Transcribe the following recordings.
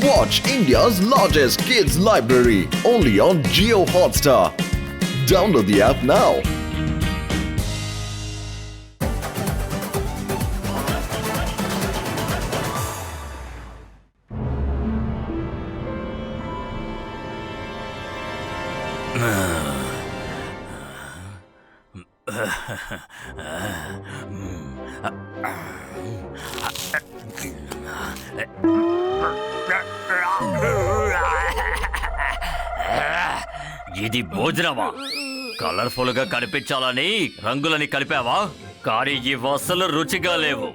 Watch India's largest kids library only on Jio Hotstar. Download the app now. ఇది భోజనమా? Colourful గా కనిపించాలని రంగులని కలిపావా? కానీ ఇవి అసలు రుచిగా లేవు.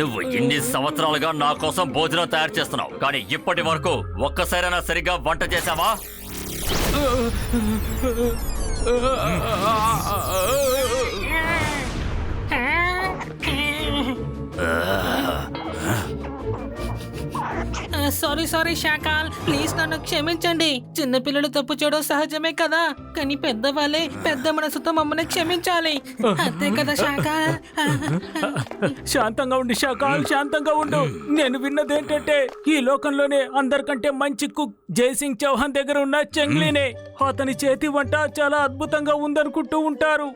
నువ్వు ఇన్ని సంవత్సరాలుగా నా కోసం భోజనం తయారు చేస్తున్నావు, కానీ ఇప్పటి వరకు ఒక్కసారైనా సరిగ్గా వంట చేసావా? సారీ శాకాల్, ప్లీజ్ నన్ను క్షమించండి. చిన్నపిల్లలు తప్పు చేయడం సహజమే కదా, కానీ పెద్దవాళ్ళే పెద్ద మనసుతో మమ్మల్ని క్షమించాలి. అంతే కదా శాకాల్? శాంతంగా ఉండి శాకాల్, శాంతంగా ఉండు. నేను విన్నదేంటంటే ఈ లోకంలోనే అందరికంటే మంచి కుక్ జైసింగ్ చౌహాన్ దగ్గర ఉన్న చెంగ్లీనే. అతని చేతి వంట చాలా అద్భుతంగా ఉందనుకుంటూ ఉంటారు.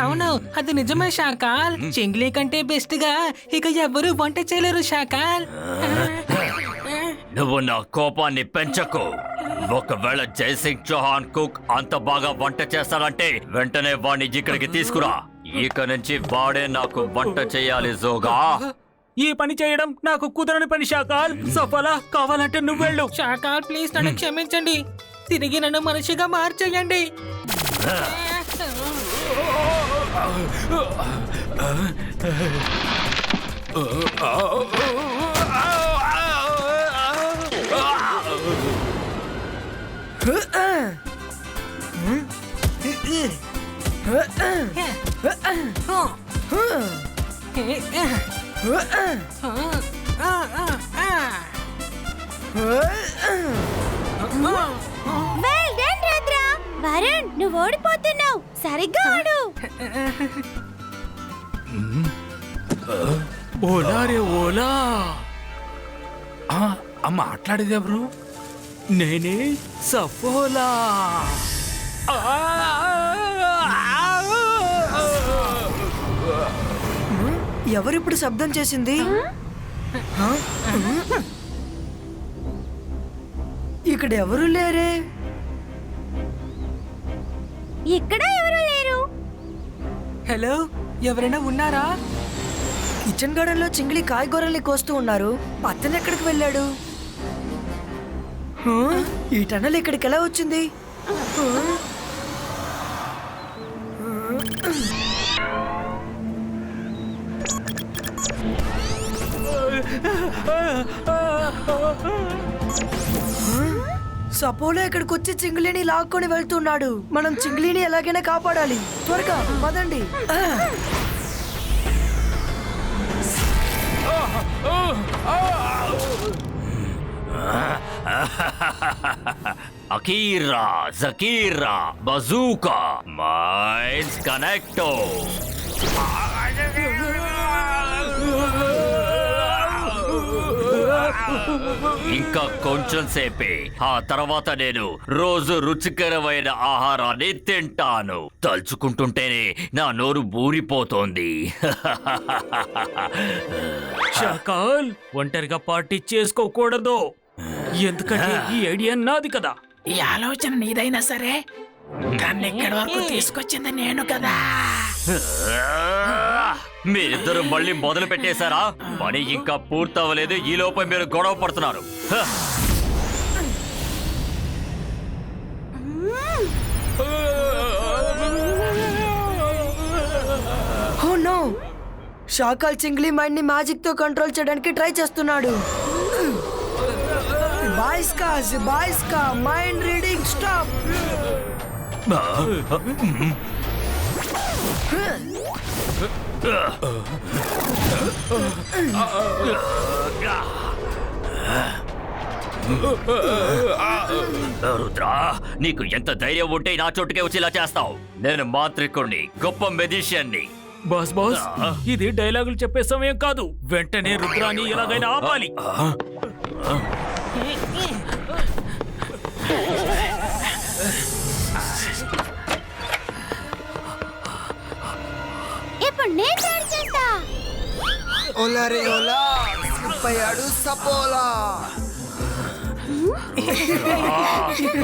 అవును, అది నిజమే శాకాల్. చెంగ్లీ కంటే బెస్ట్ గా ఇక ఎవరు వంట చేయలేరు శాకాల్. నువ్వు నా కోపాన్ని పెంచకు. ఒకవేళ జైసింగ్ చౌహాన్ కుక్ అంత బాగా వంట చేస్తాడంటే వెంటనే వాడిని ఇక్కడికి తీసుకురా. ఇక నుంచి వాడే నాకు వంట చేయాలి జోగా. ఈ పని చేయడం నాకు కుదరని పని శాకాల్. సఫలా, కావాలంటే నువ్వెళ్ళు. శాకాల్, ప్లీజ్ నన్ను క్షమించండి. తిరిగి నన్ను మనిషిగా మార్చేయండి. వరుణ్, నువ్వు ఓడిపోతున్నావు. సరిగ్గా ఆడు. ఓలా రే ఓలా. మాట్లాడేది ఎవరు? నేనే సఫోలా. ఎవరిప్పుడు శబ్దం చేసింది? ఇక్కడ ఎవరు లేరే. ఇక్కడ ఎవరు లేరు. హలో, ఎవరైనా ఉన్నారా? కిచెన్ గార్డెన్ లో చింగిలి కాయగూరల్ని కోస్తూ ఉన్నారు. అతను ఎక్కడికి వెళ్ళాడు? ఈ టనల్ ఇక్కడికి ఎలా వచ్చింది? సపోలో ఇక్కడికి వచ్చి చింగిలిని లాక్కొని వెళ్తున్నాడు. మనం చింగిలిని ఎలాగైనా కాపాడాలి. త్వరగా పదండి. Akira, జకీరా, bazooka, mines కనెక్టో. ఇంకా కొంచెం సేపే, ఆ తర్వాత నేను రోజు రుచికరమైన ఆహారాన్ని తింటాను. తలుచుకుంటుంటేనే నా నోరు ఊరిపోతోంది. శాకాల్, ఒంటరిగా పార్టీ చేసుకోకూడదు. ఎందుకంటే ఈ ఐడియా నాది కదా. ఈ ఆలోచన నీదైనా సరే, దాన్ని ఇక్కడి వరకు తీసుకొచ్చింది నేను కదా. మీరిద్దరు మళ్ళీ మొదలు పెట్టేశారా? పని ఇంకా పూర్తవలేదు, ఈ లోపల మీరు గొడవ పడుతున్నారు. ఓ నో, శాకాల్ చింగిలి మైండ్ ని మ్యాజిక్ తో కంట్రోల్ చేయడానికి ట్రై చేస్తున్నాడు. బాయ్స్కా మైండ్ రీడింగ్ స్టాప్. రుద్రా, నీకు ఎంత ధైర్యం ఉంటే నా చోటుకే వచ్చి ఇలా చేస్తావు? నేను మాంత్రికుణ్ణి, గొప్ప మెజిషియన్ని. బాస్ బాస్ ఇది డైలాగులు చెప్పే సమయం కాదు. వెంటనే రుద్రాన్ని ఎలాగైనా ఆపాలి. ఇప్పుడు నేను తయారు చేస్తా. ఓలా రే ఓలా, స్లిప్ అయ్యాడు సపోలా.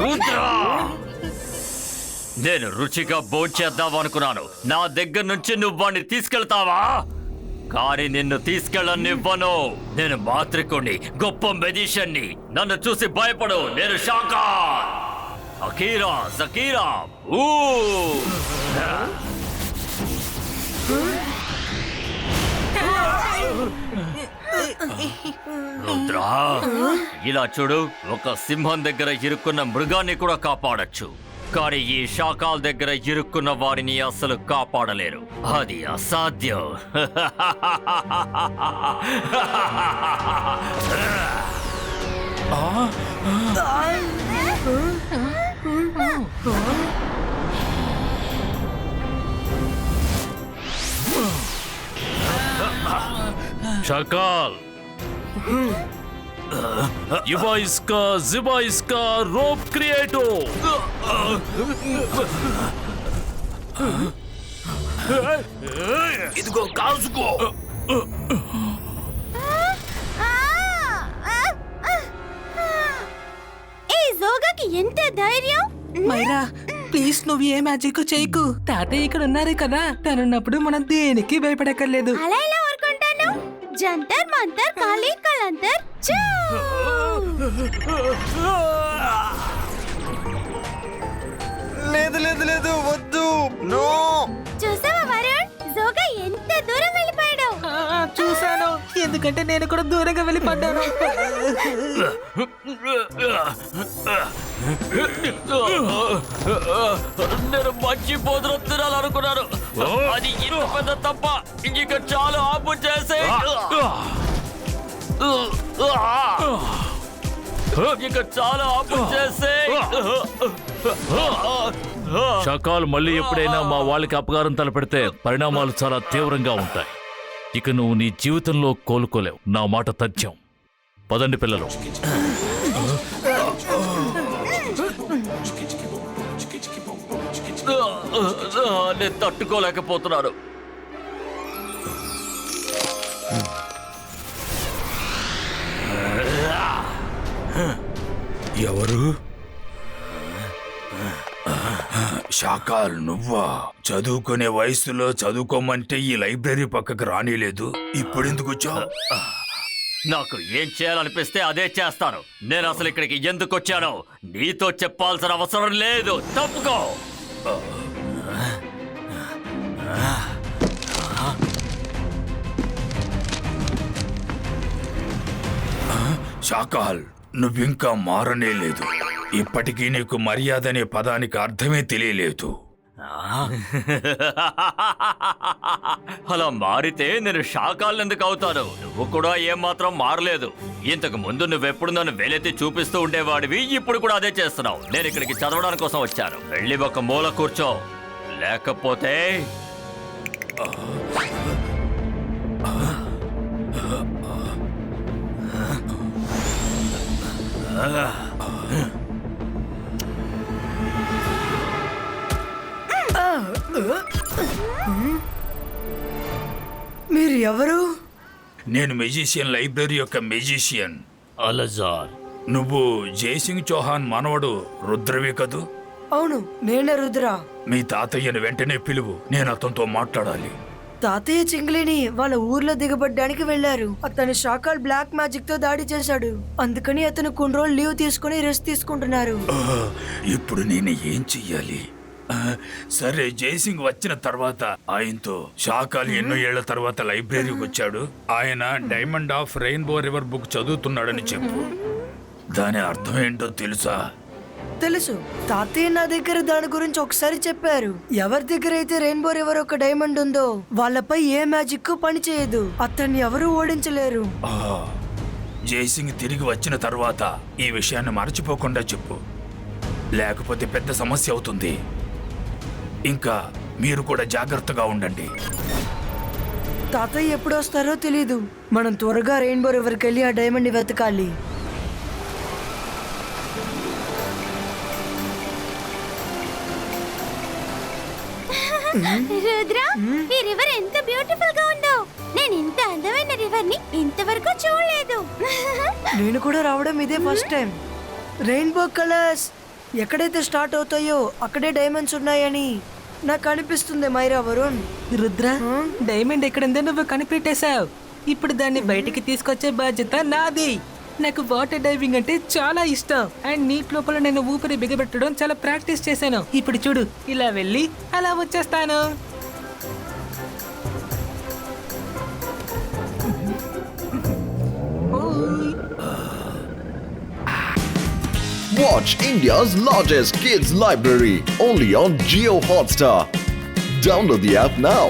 రుద్రా! నేను రుచిగా భోంచేద్దాం అనుకున్నాను. నా దగ్గర నుంచి నువ్వు వాడిని తీసుకెళ్తావా? కానీ నిన్ను తీసుకెళ్ళనివ్వను. నేను మాంత్రికుణ్ణి, గొప్ప మెజిషియన్ని. నన్ను చూసి భయపడు. నేను షాకా అకీరా జకీరా. ఊ! రుద్రా, ఇలా చూడు, ఒక సింహం దగ్గర ఇరుక్కున్న మృగాన్ని కూడా కాపాడొచ్చు, కానీ ఈ శాకాల దగ్గర ఇరుక్కున్న వారిని అసలు కాపాడలేరు. అది అసాధ్యం. Шакал! Еба иска, зиба иска, роб крието! ఇదిగో కాసుకో. ఈ జోగాకి ఎంత ధైర్యం! మైరా ప్లీజ్ నువ్వు ఏ మ్యాజిక్ చేయకు. తాతయ్య ఇక్కడ ఉన్నారు కదా, తనున్నప్పుడు మనం దేనికి భయపడక్కర్లేదు. అలా ఎలా ఊరుకుంటాను? జంతర్ మంతర్ కాళీ కలంతర్ చూ! లేదు లేదు లేదు, వద్దు, నో. చూసావా వరుణ్, జోగా ఎంత దూరం వెళ్ళిపోయాడు. చూశాను, ఎందుకంటే నేను కూడా దూరంగా వెళ్ళిపడ్డాను. నేను మంచి భోజనం తినాలనుకున్నాను. అది ఇంత పెద్ద తప్ప. ఇక చాలు, ఆపు చేసే. ఇక చాలా ఆపు చేసే. షకాల్ మళ్ళీ ఎప్పుడైనా మా వాళ్ళకి అపకారం తలపెడితే పరిణామాలు చాలా తీవ్రంగా ఉంటాయి. ఇక నువ్వు నీ జీవితంలో కోలుకోలేవు. నా మాట తథ్యం. పదండి పిల్లలు. నేను తట్టుకోలేకపోతున్నాను. ఎవరు? షాకాల్ నువ్వా? చదువుకునే వయసులో చదువుకోమంటే ఈ లైబ్రరీ పక్కకు రానిలేదు. ఇప్పుడెందుకు వచ్చావు? నాకు ఏం చేయాలనిపిస్తే అదే చేస్తాను. నేను అసలు ఇక్కడికి ఎందుకు వచ్చానో నీతో చెప్పాల్సిన అవసరం లేదు. తప్పుకో. షాకాల్ నువ్వింకా మారనే లేదు. ఇప్పటికీ నీకు మర్యాద అనే పదానికి అర్థమే తెలియలేదు. అలా మారితే నేను శాకాలు ఎందుకు అవుతాను? నువ్వు కూడా ఏమాత్రం మారలేదు. ఇంతకు ముందు నువ్వెప్పుడు నన్ను వేలెత్తి చూపిస్తూ ఉండేవాడివి, ఇప్పుడు కూడా అదే చేస్తున్నావు. నేను ఇక్కడికి చదవడానికి కోసం వచ్చాను. వెళ్ళి ఒక మూల కూర్చో, లేకపోతే మీరు ఎవరు? నేను మెజిషియన్, లైబ్రరీ యొక్క మెజిషియన్. అలజార్. నువ్వు జయసింగ్ చౌహాన్ మనవడు రుద్రవే కదూ? అవును, నేనే రుద్ర. మీ తాతయ్యను వెంటనే పిలువు, నేను అతనితో మాట్లాడాలి. తాతయ్య చింగ్లీని వాళ్ళ ఊర్లో దిగబడ్డానికి వెళ్లారు. అతను షాకాల్ బ్లాక్ మ్యాజిక్ తో దాడి చేశాడు. అందుకని అతను కొన్ని రోజులు లీవ్ తీసుకుని రెస్ట్ తీసుకుంటున్నారు. ఇప్పుడు నేను ఏం చెయ్యాలి? సరే, జయసింగ్ వచ్చిన తర్వాత ఆయనతో షాకాల్ ఎన్నో ఏళ్ల తర్వాత లైబ్రరీకి వచ్చాడు. ఆయన diamond of rainbow river book చదువుతున్నాడని చెప్పు. దాని అర్థం ఏంటో తెలుసా? తెలుసు, తాతయ్య నా దగ్గర దాని గురించి ఒకసారి చెప్పారు. ఎవరి దగ్గర అయితే రెయిన్బో రివర్ ఒక డైమండ్ ఉందో వాళ్ళపై ఏ మ్యాజిక్ పని చేయదు. అతన్ని ఎవరు ఓడించలేరు. జయసింగ్ తిరిగి వచ్చిన తర్వాత ఈ విషయాన్ని మర్చిపోకుండా చెప్పు, లేకపోతే పెద్ద సమస్య అవుతుంది. ఇంకా మీరు కూడా జాగ్రత్తగా ఉండండి. తాతయ్య ఎప్పుడు వస్తారో తెలీదు. మనం త్వరగా రెయిన్బో రివర్కి వెళ్ళి ఆ డైమండ్ ని వెతకాలి. రుద్ర, ఈ రివర్ ఎంత బ్యూటిఫుల్ గా ఉందో. నేను ఇంత అందమైన రివర్ ని ఇంతవరకు చూడలేదు. నేను కూడా రావడం ఇదే ఫస్ట్ టైం. రెయిన్బో కలర్స్ ఎక్కడైతే స్టార్ట్ అవుతాయో అక్కడే డైమండ్స్ ఉన్నాయని నాకు అనిపిస్తుంది మైరా వరుణ్. రుద్ర, డైమండ్ ఎక్కడుందో నువ్వు కనిపెట్టేశావు. ఇప్పుడు దాన్ని బయటికి తీసుకొచ్చే బాధ్యత నాది. నాకు వాటర్ డైవింగ్ అంటే చాలా ఇష్టం. అండ్ నీటి లోపల నేను ఊపిరి బిగబెట్టడం చాలా ప్రాక్టీస్ చేశాను. ఇప్పుడు చూడు, ఇలా వెళ్ళి అలా వచ్చేస్తాను. Watch India's largest kids library only on Geo Hotstar. Download the app now.